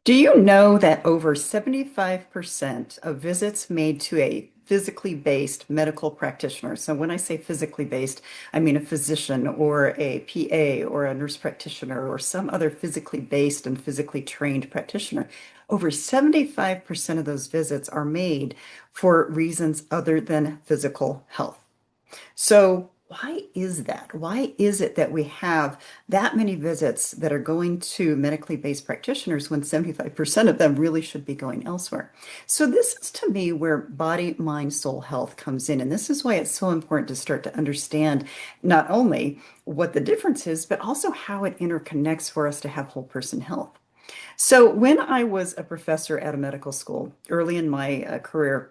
Do you know that over 75% of visits made to a physically based medical practitioner? So when I say physically based, I mean a physician or a PA or a nurse practitioner or some other physically based and physically trained practitioner. Over 75% of those visits are made for reasons other than physical health. So, why is that? Why is it that we have that many visits that are going to medically based practitioners when 75% of them really should be going elsewhere? So, this is to me where body, mind, soul health comes in. And this is why it's so important to start to understand not only what the difference is, but also how it interconnects for us to have whole person health. So, when I was a professor at a medical school early in my career,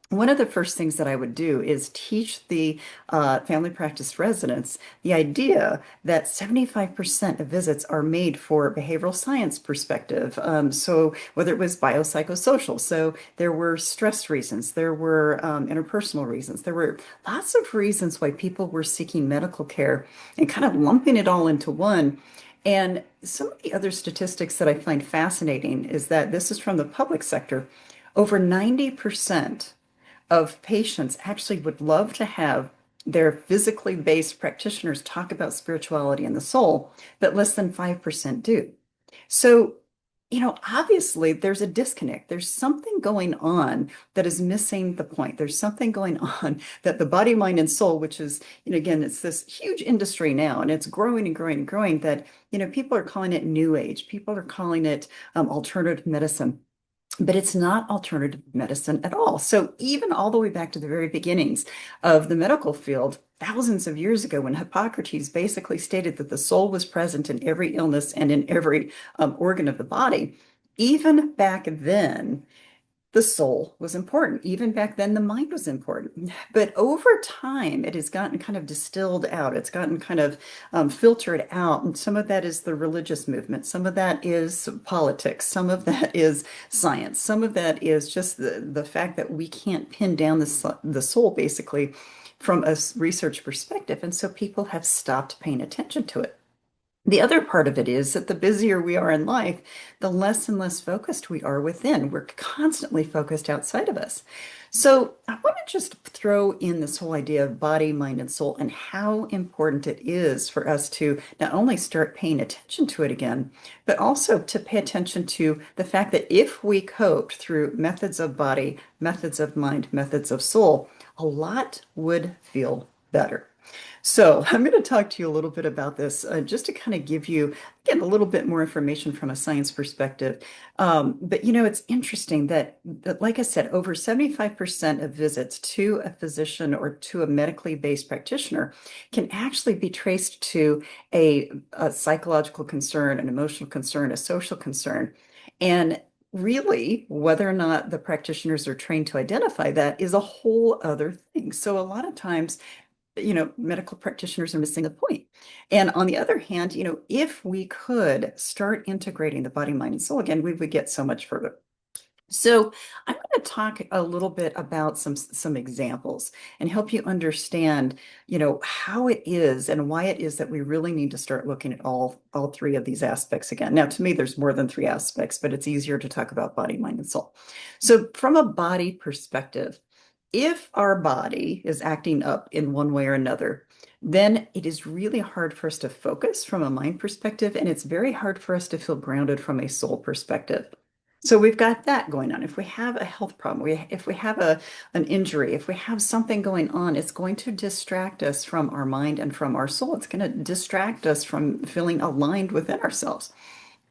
one of the first things that I would do is teach the family practice residents the idea that 75% of visits are made for behavioral science perspective. So whether it was biopsychosocial, so there were stress reasons, there were interpersonal reasons, there were lots of reasons why people were seeking medical care and kind of lumping it all into one. And some of the other statistics that I find fascinating is that this is from the public sector. Over 90% of patients actually would love to have their physically based practitioners talk about spirituality and the soul, but less than 5% do. So, obviously there's a disconnect. There's something going on that is missing the point. There's something going on that the body, mind, and soul, which is, again, it's this huge industry now and it's growing and growing and growing that, people are calling it new age. People are calling it alternative medicine. But it's not alternative medicine at all. So even all the way back to the very beginnings of the medical field, thousands of years ago, when Hippocrates basically stated that the soul was present in every illness and in every organ of the body, even back then, the soul was important. Even back then, the mind was important. But over time, it has gotten kind of distilled out. It's gotten kind of filtered out. And some of that is the religious movement. Some of that is politics. Some of that is science. Some of that is just the fact that we can't pin down the soul basically from a research perspective. And so people have stopped paying attention to it. The other part of it is that the busier we are in life, the less and less focused we are within. We're constantly focused outside of us. So I want to just throw in this whole idea of body, mind, and soul and how important it is for us to not only start paying attention to it again, but also to pay attention to the fact that if we coped through methods of body, methods of mind, methods of soul, a lot would feel better. So I'm going to talk to you a little bit about this, just to kind of give you, again, a little bit more information from a science perspective. But it's interesting that, like I said, over 75% of visits to a physician or to a medically based practitioner can actually be traced to a psychological concern, an emotional concern, a social concern. And really, whether or not the practitioners are trained to identify that is a whole other thing. So a lot of times, medical practitioners are missing the point. And on the other hand, if we could start integrating the body, mind, and soul again, we would get so much further. So I'm going to talk a little bit about some examples and help you understand, how it is and why it is that we really need to start looking at all three of these aspects again. Now, to me, there's more than three aspects, but it's easier to talk about body, mind, and soul. So from a body perspective, if our body is acting up in one way or another, then it is really hard for us to focus from a mind perspective, and it's very hard for us to feel grounded from a soul perspective. So we've got that going on. If we have a health problem, if we have an injury, if we have something going on, it's going to distract us from our mind and from our soul. It's going to distract us from feeling aligned within ourselves.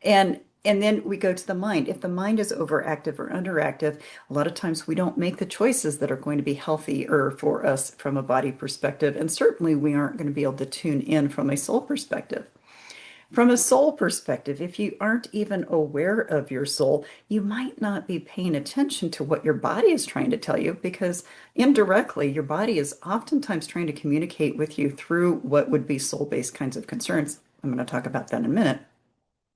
And then we go to the mind. If the mind is overactive or underactive, a lot of times we don't make the choices that are going to be healthier for us from a body perspective. And certainly we aren't going to be able to tune in from a soul perspective. From a soul perspective, if you aren't even aware of your soul, you might not be paying attention to what your body is trying to tell you because indirectly, your body is oftentimes trying to communicate with you through what would be soul-based kinds of concerns. I'm going to talk about that in a minute.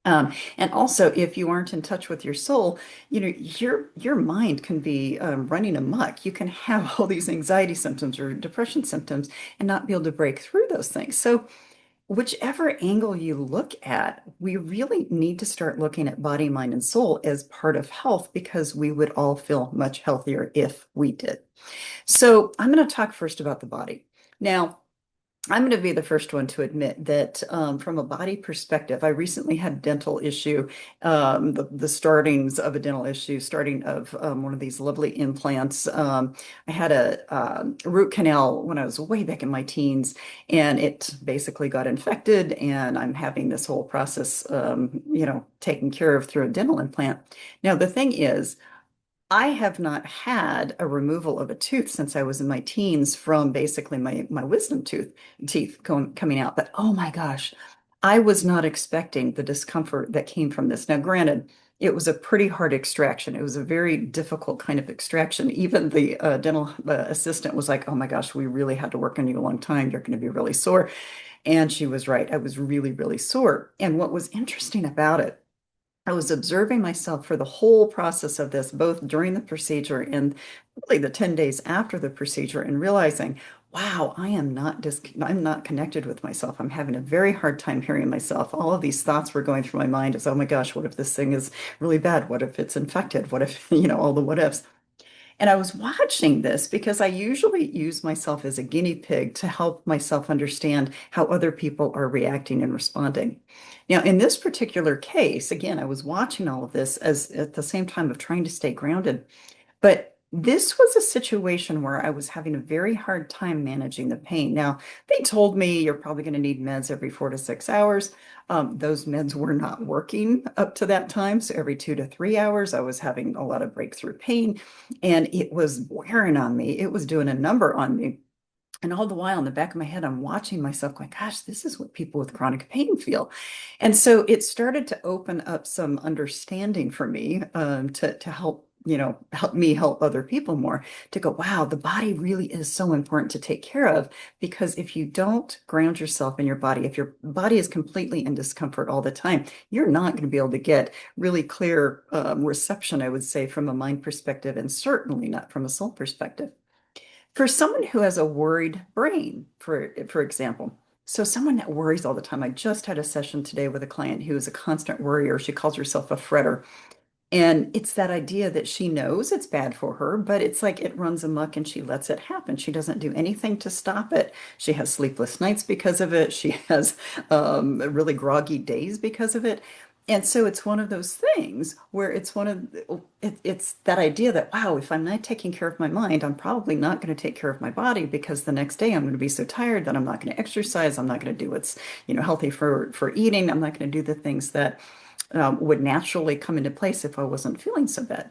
And also, if you aren't in touch with your soul, your mind can be running amok. You can have all these anxiety symptoms or depression symptoms and not be able to break through those things. So whichever angle you look at, we really need to start looking at body, mind, and soul as part of health because we would all feel much healthier if we did. So I'm going to talk first about the body. Now, I'm going to be the first one to admit that from a body perspective, I recently had a dental issue, the startings of a dental issue, starting of one of these lovely implants. I had a root canal when I was way back in my teens, and it basically got infected, and I'm having this whole process, taken care of through a dental implant. Now, the thing is, I have not had a removal of a tooth since I was in my teens from basically my wisdom teeth coming out. But oh my gosh, I was not expecting the discomfort that came from this. Now, granted, it was a pretty hard extraction. It was a very difficult kind of extraction. Even the dental assistant was like, "Oh my gosh, we really had to work on you a long time. You're going to be really sore." And she was right. I was really, really sore. And what was interesting about it, I was observing myself for the whole process of this, both during the procedure and really the 10 days after the procedure, and realizing, wow, I'm not connected with myself. I'm having a very hard time hearing myself. All of these thoughts were going through my mind as, oh my gosh, what if this thing is really bad? What if it's infected? What if, all the what ifs. And I was watching this because I usually use myself as a guinea pig to help myself understand how other people are reacting and responding. Now, in this particular case, again, I was watching all of this as at the same time of trying to stay grounded. But this was a situation where I was having a very hard time managing the pain. Now, they told me you're probably going to need meds every 4 to 6 hours. Those meds were not working up to that time. So every 2 to 3 hours, I was having a lot of breakthrough pain, and it was wearing on me. It was doing a number on me. And all the while in the back of my head, I'm watching myself going, gosh, this is what people with chronic pain feel. And so it started to open up some understanding for me to help, help me help other people more, to go, wow, the body really is so important to take care of, because if you don't ground yourself in your body, if your body is completely in discomfort all the time, you're not going to be able to get really clear reception, I would say, from a mind perspective, and certainly not from a soul perspective. For someone who has a worried brain, for example, so someone that worries all the time. I just had a session today with a client who is a constant worrier. She calls herself a fretter. And it's that idea that she knows it's bad for her, but it's like it runs amok and she lets it happen. She doesn't do anything to stop it. She has sleepless nights because of it. She has really groggy days because of it. And so it's one of those things where it's that idea that, wow, if I'm not taking care of my mind, I'm probably not going to take care of my body, because the next day I'm going to be so tired that I'm not going to exercise. I'm not going to do what's, healthy for eating. I'm not going to do the things that would naturally come into place if I wasn't feeling so bad.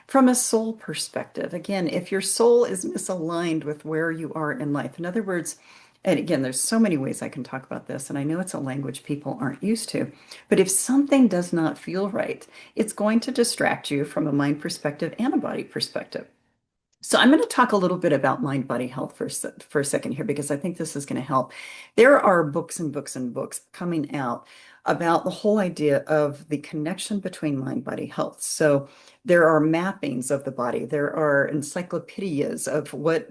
From a soul perspective, again, if your soul is misaligned with where you are in life, in other words, and again, there's so many ways I can talk about this, and I know it's a language people aren't used to, but if something does not feel right, it's going to distract you from a mind perspective and a body perspective. So I'm going to talk a little bit about mind body health for a second here, because I think this is going to help. There are books and books and books coming out about the whole idea of the connection between mind body health. So there are mappings of the body. There are encyclopedias of what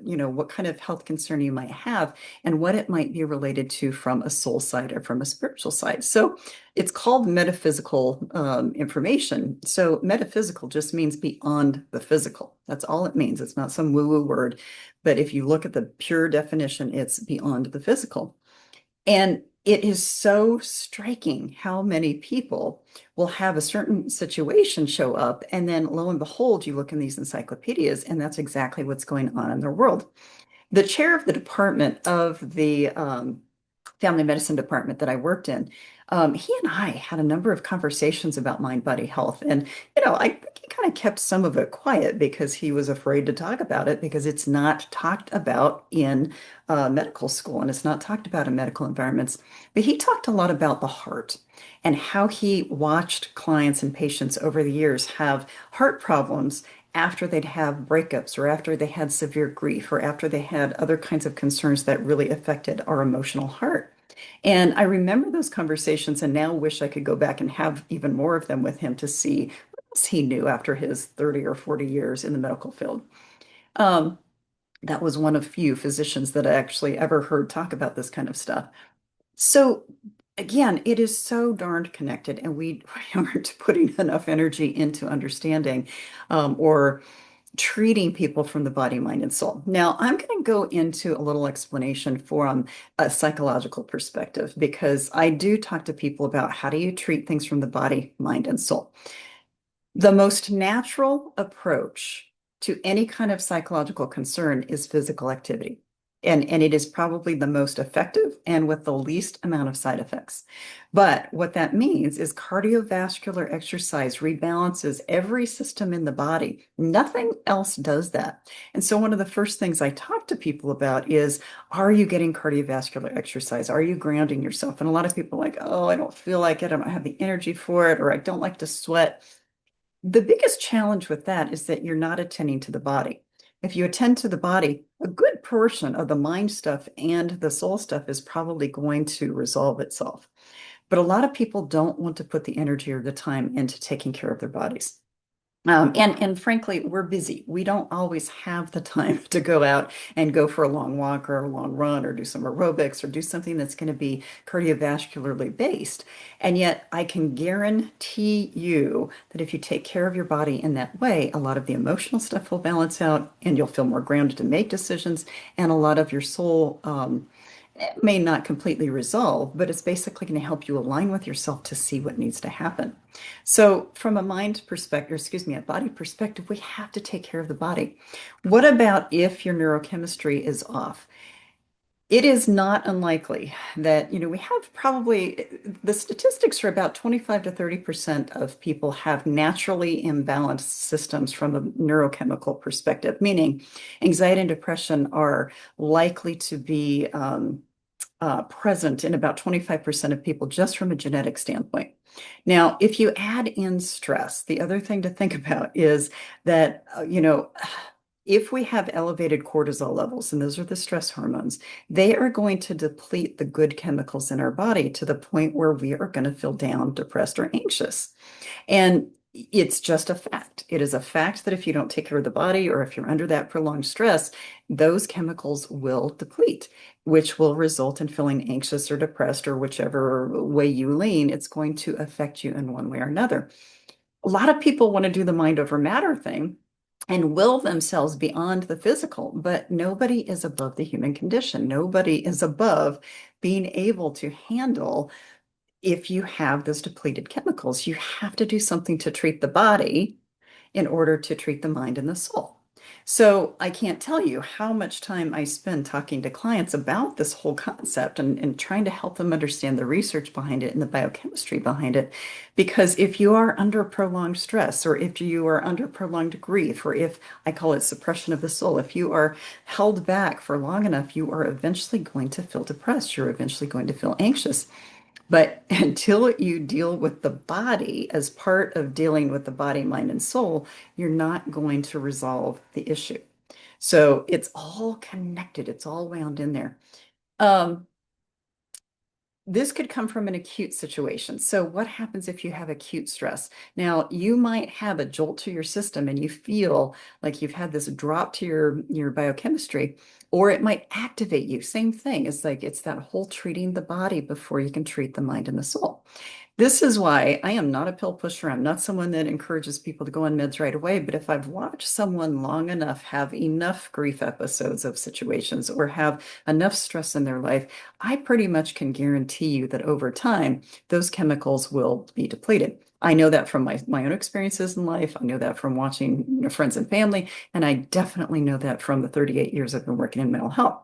kind of health concern you might have and what it might be related to from a soul side or from a spiritual side. So it's called metaphysical information. So metaphysical just means beyond the physical. That's all it means. It's not some woo-woo word. But if you look at the pure definition, it's beyond the physical. And it is so striking how many people will have a certain situation show up, and then lo and behold, you look in these encyclopedias, and that's exactly what's going on in their world. The chair of the department of the family medicine department that I worked in, he and I had a number of conversations about mind body health. And, I think he kind of kept some of it quiet because he was afraid to talk about it, because it's not talked about in medical school and it's not talked about in medical environments. But he talked a lot about the heart and how he watched clients and patients over the years have heart problems after they'd have breakups, or after they had severe grief, or after they had other kinds of concerns that really affected our emotional heart. And I remember those conversations and now wish I could go back and have even more of them with him to see what else he knew after his 30 or 40 years in the medical field. Um, that was one of few physicians that I actually ever heard talk about this kind of stuff. So again, it is so darned connected, and we aren't putting enough energy into understanding or treating people from the body, mind, and soul. Now, I'm going to go into a little explanation from a psychological perspective because I do talk to people about how do you treat things from the body, mind, and soul. The most natural approach to any kind of psychological concern is physical activity. And it is probably the most effective and with the least amount of side effects. But what that means is cardiovascular exercise rebalances every system in the body. Nothing else does that. And so, one of the first things I talk to people about is, are you getting cardiovascular exercise? Are you grounding yourself? And a lot of people are like, oh, I don't feel like it. I don't have the energy for it, or I don't like to sweat. The biggest challenge with that is that you're not attending to the body. If you attend to the body, a good portion of the mind stuff and the soul stuff is probably going to resolve itself. But a lot of people don't want to put the energy or the time into taking care of their bodies. And frankly, we're busy. We don't always have the time to go out and go for a long walk or a long run or do some aerobics or do something that's going to be cardiovascularly based. And yet, I can guarantee you that if you take care of your body in that way, a lot of the emotional stuff will balance out and you'll feel more grounded to make decisions. And a lot of your soul it may not completely resolve, but it's basically going to help you align with yourself to see what needs to happen. So, from a mind perspective, excuse me, a body perspective, we have to take care of the body. What about if your neurochemistry is off? It is not unlikely that, we have probably the statistics are about 25 to 30% of people have naturally imbalanced systems from a neurochemical perspective, meaning anxiety and depression are likely to be present in about 25% of people just from a genetic standpoint. Now, if you add in stress, the other thing to think about is that, if we have elevated cortisol levels, and those are the stress hormones, they are going to deplete the good chemicals in our body to the point where we are going to feel down, depressed, or anxious. And it's just a fact. It is a fact that if you don't take care of the body or if you're under that prolonged stress, those chemicals will deplete, which will result in feeling anxious or depressed or whichever way you lean, it's going to affect you in one way or another. A lot of people want to do the mind over matter thing and will themselves beyond the physical, but nobody is above the human condition. Nobody is above being able to handle if you have those depleted chemicals. You have to do something to treat the body in order to treat the mind and the soul. So I can't tell you how much time I spend talking to clients about this whole concept and trying to help them understand the research behind it and the biochemistry behind it. Because if you are under prolonged stress, or if you are under prolonged grief, or if I call it suppression of the soul, if you are held back for long enough, you are eventually going to feel depressed. You're eventually going to feel anxious. But until you deal with the body as part of dealing with the body, mind, and soul, you're not going to resolve the issue. So it's all connected, it's all wound in there. Um, this could come from an acute situation. So, what happens if you have acute stress? Now, you might have a jolt to your system and you feel like you've had this drop to your biochemistry, or it might activate you. Same thing. It's like it's that whole treating the body before you can treat the mind and the soul. This is why I am not a pill pusher. I'm not someone that encourages people to go on meds right away. But if I've watched someone long enough have enough grief episodes of situations or have enough stress in their life, I pretty much can guarantee you that over time, those chemicals will be depleted. I know that from my own experiences in life. I know that from watching friends and family. And I definitely know that from the 38 years I've been working in mental health.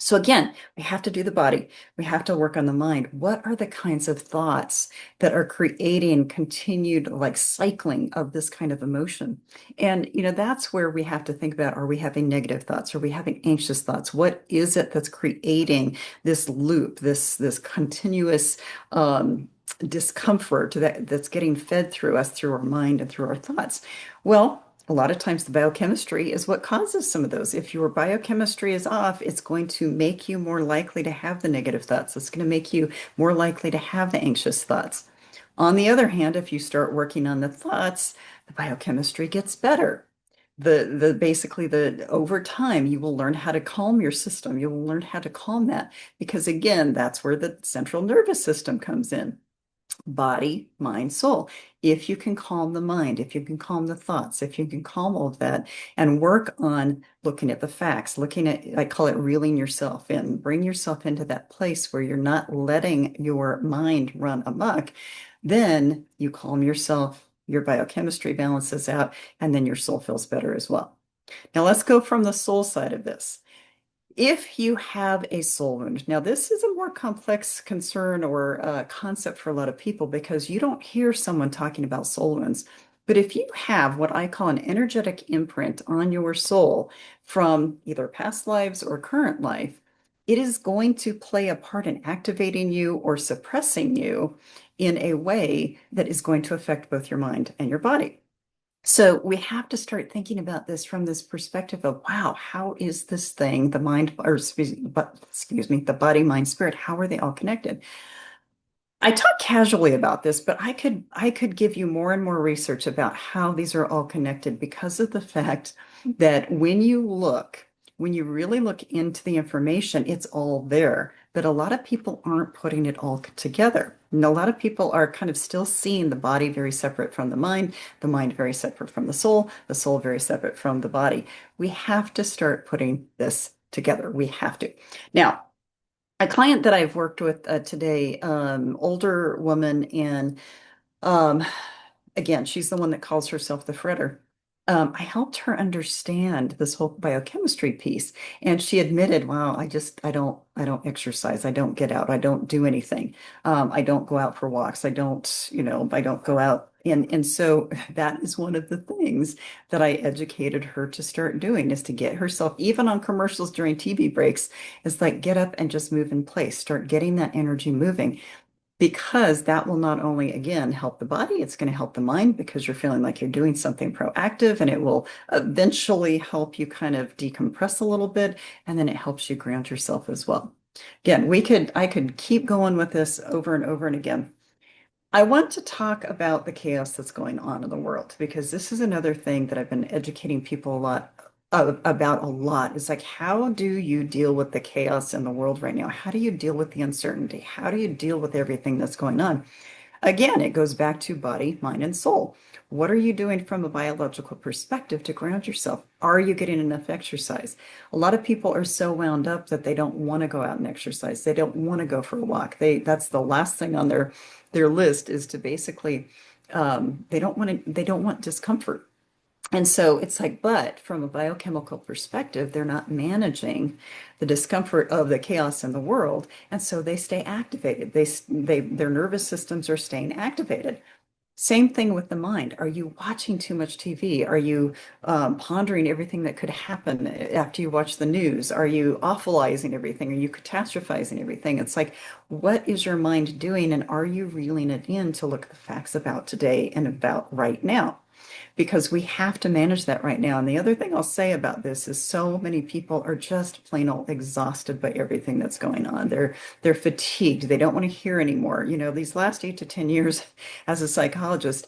So again, we have to do the body. We have to work on the mind. What are the kinds of thoughts that are creating continued like cycling of this kind of emotion? And that's where we have to think about, are we having negative thoughts? Are we having anxious thoughts? What is it that's creating this loop, this continuous discomfort that's getting fed through us, through our mind and through our thoughts? Well, a lot of times the biochemistry is what causes some of those. If your biochemistry is off, it's going to make you more likely to have the negative thoughts. It's going to make you more likely to have the anxious thoughts. On the other hand, if you start working on the thoughts, the biochemistry gets better. the basically the over time you will learn how to calm your system. You will learn how to calm that because again, that's where the central nervous system comes in. Body, mind, soul. If you can calm the mind, if you can calm the thoughts, if you can calm all of that and work on looking at the facts, looking at, I call it reeling yourself in, bring yourself into that place where you're not letting your mind run amok, then you calm yourself, your biochemistry balances out, and then your soul feels better as well. Now let's go from the soul side of this. If you have a soul wound, now this is a more complex concern or concept for a lot of people because you don't hear someone talking about soul wounds. But if you have what I call an energetic imprint on your soul from either past lives or current life, it is going to play a part in activating you or suppressing you in a way that is going to affect both your mind and your body. So we have to start thinking about this from this perspective of, wow, how is this thing, the mind, or excuse me, the body, mind, spirit, how are they all connected? I talk casually about this, but I could give you more and more research about how these are all connected because of the fact that when you really look into the information, it's all there. But a lot of people aren't putting it all together. And a lot of people are kind of still seeing the body very separate from the mind very separate from the soul very separate from the body. We have to start putting this together. We have to. Now, a client that I've worked with today, older woman, and um, again, she's the one that calls herself the fretter. I helped her understand this whole biochemistry piece, and she admitted, "Wow, I don't exercise. I don't get out. I don't do anything. I don't go out for walks. I don't go out." And so that is one of the things that I educated her to start doing is to get herself, even on commercials during TV breaks, is like get up and just move in place. Start getting that energy moving because that will not only, again, help the body, it's going to help the mind because you're feeling like you're doing something proactive and it will eventually help you kind of decompress a little bit. And then it helps you ground yourself as well. Again, I could keep going with this over and over and again. I want to talk about the chaos that's going on in the world because this is another thing that I've been educating people a lot about a lot. Is like, how do you deal with the chaos in the world right now? How do you deal with the uncertainty? How do you deal with everything that's going on? Again, it goes back to body, mind, and soul. What are you doing from a biological perspective to ground yourself? Are you getting enough exercise? A lot of people are so wound up that they don't want to go out and exercise. They don't want to go for a walk. That's the last thing on their list is to basically they don't want discomfort. And so it's like, but from a biochemical perspective, they're not managing the discomfort of the chaos in the world, and so they stay activated. Their nervous systems are staying activated. Same thing with the mind. Are you watching too much TV? Are you pondering everything that could happen after you watch the news? Are you awfulizing everything? Are you catastrophizing everything? It's like, what is your mind doing? And are you reeling it in to look at the facts about today and about right now? Because we have to manage that right now. And the other thing I'll say about this is so many people are just plain old exhausted by everything that's going on. They're fatigued. They don't want to hear anymore. You know, these last 8 to 10 years as a psychologist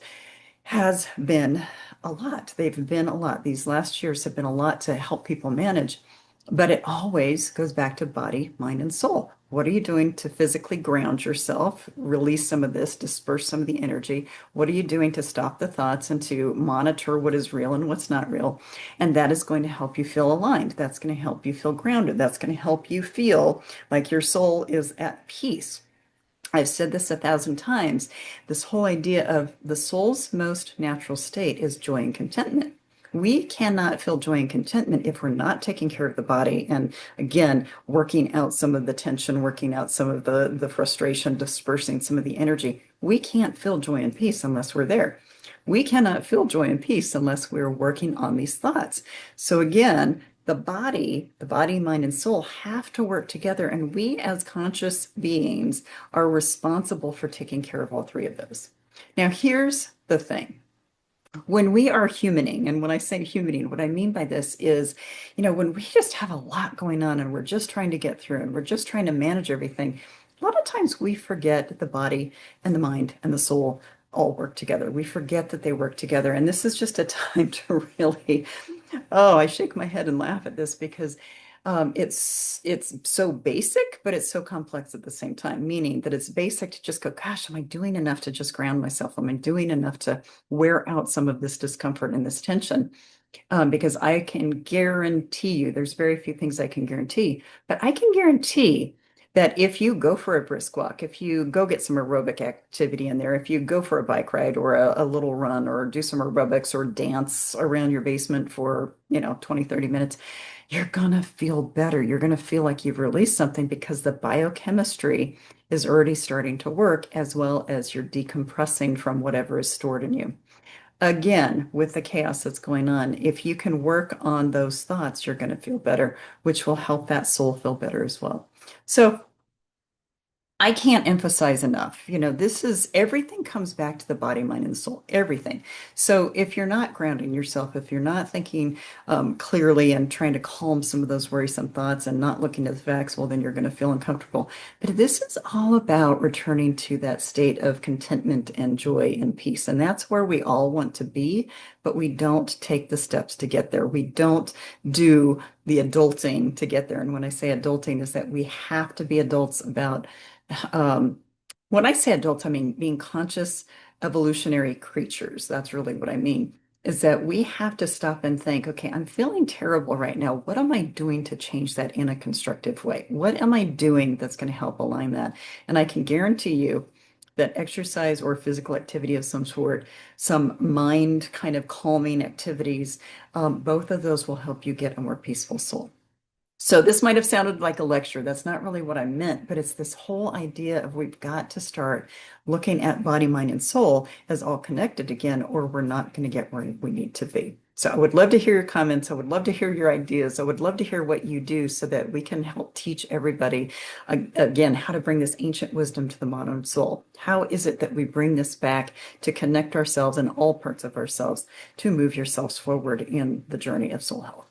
has been a lot. They've been a lot. These last years have been a lot to help people manage. But it always goes back to body, mind, and soul. What are you doing to physically ground yourself, release some of this, disperse some of the energy? What are you doing to stop the thoughts and to monitor what is real and what's not real? And that is going to help you feel aligned. That's going to help you feel grounded. That's going to help you feel like your soul is at peace. I've said this 1,000 times. This whole idea of the soul's most natural state is joy and contentment. We cannot feel joy and contentment if we're not taking care of the body and, again, working out some of the tension, working out some of the frustration, dispersing some of the energy. We can't feel joy and peace unless we're there. We cannot feel joy and peace unless we're working on these thoughts. So, again, the body, mind, and soul have to work together. And we, as conscious beings, are responsible for taking care of all three of those. Now, here's the thing. When we are humaning, and when I say humaning, what I mean by this is, when we just have a lot going on and we're just trying to get through and we're just trying to manage everything, a lot of times we forget the body and the mind and the soul all work together. We forget that they work together. And this is just a time to really Oh, I shake my head and laugh at this because it's so basic, but it's so complex at the same time, meaning that it's basic to just go, gosh, am I doing enough to just ground myself? Am I doing enough to wear out some of this discomfort and this tension? Because I can guarantee you, there's very few things I can guarantee, but I can guarantee that if you go for a brisk walk, if you go get some aerobic activity in there, if you go for a bike ride or a little run or do some aerobics or dance around your basement for, 20, 30 minutes, you're gonna feel better. You're gonna feel like you've released something because the biochemistry is already starting to work as well as you're decompressing from whatever is stored in you. Again, with the chaos that's going on, if you can work on those thoughts, you're going to feel better, which will help that soul feel better as well. So I can't emphasize enough. This is everything comes back to the body, mind, and soul, everything. So if you're not grounding yourself, if you're not thinking clearly and trying to calm some of those worrisome thoughts and not looking at the facts, well, then you're going to feel uncomfortable. But this is all about returning to that state of contentment and joy and peace. And that's where we all want to be, but we don't take the steps to get there. We don't do the adulting to get there. And when I say adulting, is that we have to be adults about um, when I say adults, I mean being conscious evolutionary creatures. That's really what I mean, is that we have to stop and think, okay, I'm feeling terrible right now. What am I doing to change that in a constructive way? What am I doing that's going to help align that? And I can guarantee you that exercise or physical activity of some sort, some mind kind of calming activities, both of those will help you get a more peaceful soul. So this might have sounded like a lecture. That's not really what I meant, but it's this whole idea of we've got to start looking at body, mind, and soul as all connected again, or we're not going to get where we need to be. So I would love to hear your comments. I would love to hear your ideas. I would love to hear what you do so that we can help teach everybody again how to bring this ancient wisdom to the modern soul. How is it that we bring this back to connect ourselves and all parts of ourselves to move yourselves forward in the journey of soul health?